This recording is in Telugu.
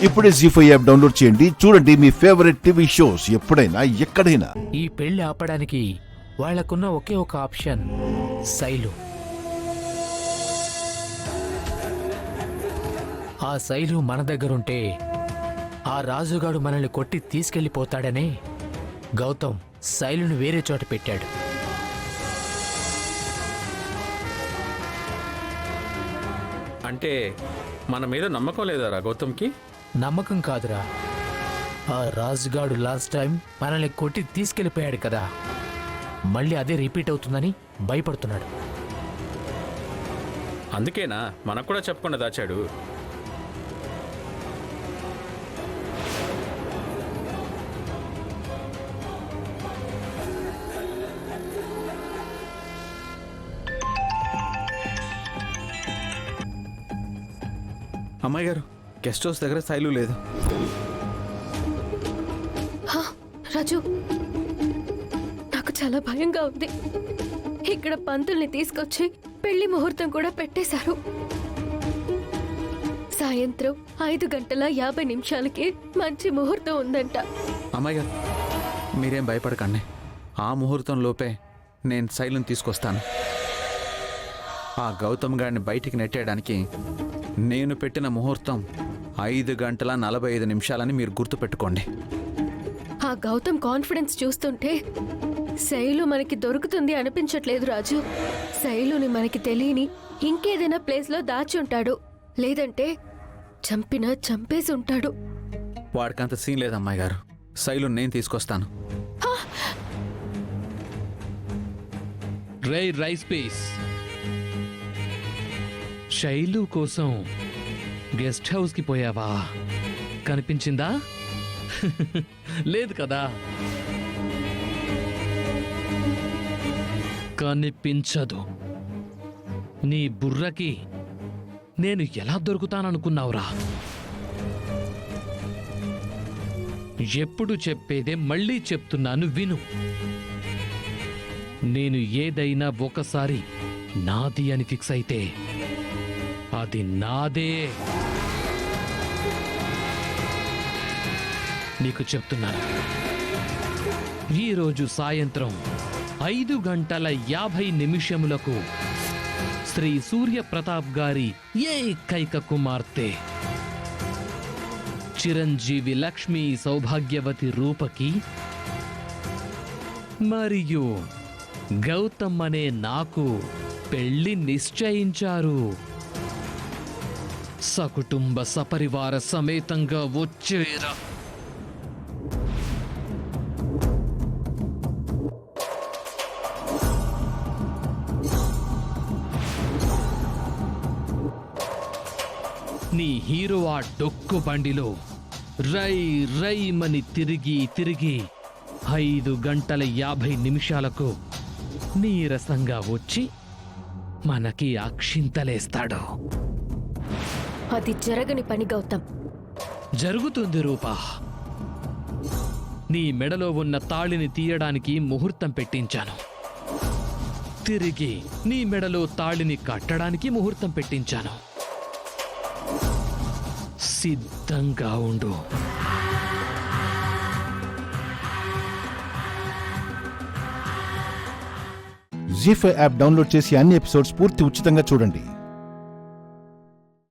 ఇప్పుడే జీ5 యాప్ డౌన్లోడ్ చేయండి. చూడండి మీ ఫేవరెట్ టీవీ షోస్ ఎప్పుడైనా ఎక్కడైనా. ఈ పెళ్లి ఆపడానికి వాళ్లకున్న ఒకే ఒక ఆప్షన్ శైలు. ఆ శైలు మన దగ్గరుంటే ఆ రాజుగాడు మనల్ని కొట్టి తీసుకెళ్లిపోతాడనే గౌతమ్ శైలును వేరే చోట పెట్టాడు. అంటే మన మీద నమ్మకం లేదారా గౌతమ్కి? నమ్మకం కాదురా, ఆ రాజుగాడు లాస్ట్ టైం మనల్ని కొట్టి తీసుకెళ్లిపోయాడు కదా, మళ్ళీ అదే రిపీట్ అవుతుందని భయపడుతున్నాడు. అందుకేనా మనకు కూడా చెప్పకుండా దాచాడు? అమ్మాయి గారు, గెస్ట్ హౌస్ దగ్గర శైలు లేదు. రాజు, నాకు చాలా భయంగా ఉంది. ఇక్కడ పంతుల్ని తీసుకొచ్చి పెళ్లి ముహూర్తం కూడా పెట్టేశారు. సాయంత్రం 5:50 మంచి ముహూర్తం ఉందంట. అమ్మాయి గారు, మీరేం భయపడకండి. ఆ ముహూర్తం లోపే నేను శైలుని తీసుకొస్తాను. ఆ గౌతమ్ గారిని బయటికి నెట్టేయడానికి నేను పెట్టిన ముహూర్తం 5:45 మీరు గుర్తుపెట్టుకోండి. ఆ గౌతమ్ కాన్ఫిడెన్స్ చూస్తుంటే శైలు మనకి దొరుకుతుంది అనిపించట్లేదు రాజు. శైలుని మనకి తెలియని ఇంకేదైనా ప్లేస్ లో దాచి ఉంటాడు, లేదంటే చంపేసి ఉంటాడు. వాడికంత సీన్ లేదు అమ్మాయి గారు. శైలుని నేను తీసుకొస్తాను. రైస్ పీస్ శైలు కోసం గెస్ట్ హౌస్ కి పోయావా? కనిపించిందా? లేదు కదా. కనిపించదు. నీ బుర్రకి నేను ఎలా దొరుకుతాననుకున్నావురా? ఎప్పుడు చెప్పేదే మళ్ళీ చెప్తున్నాను, విను. నేను ఏదైనా ఒకసారి నాది అని ఫిక్స్ అయితే అది నాదే. నీకు చెప్తున్నాను, ఈరోజు సాయంత్రం 5:50 శ్రీ సూర్యప్రతాప్ గారి ఏకైక కుమార్తె చిరంజీవి లక్ష్మీ సౌభాగ్యవతి రూపకి మరియు గౌతమ్ అనే నాకు పెళ్లి నిశ్చయించారు. సకుటుంబ సపరివార సమేతంగా వచ్చేరా. నీ హీరో ఆ డొక్కు బండిలో రైమని తిరిగి 5:50 నీరసంగా వచ్చి మనకి అక్షింతలేస్తాడు. అది జరగని పని గౌతమ్. జరుగుతుంది రూపా. నీ మెడలో ఉన్న తాళిని తీయడానికి ముహూర్తం పెట్టించాను. తిరిగి నీ మెడలో తాళిని కట్టడానికి ముహూర్తం పెట్టించాను. సిద్ధంగా ఉండు. జీ5 యాప్ డౌన్లోడ్ చేసి అన్ని ఎపిసోడ్స్ పూర్తి ఉచితంగా చూడండి.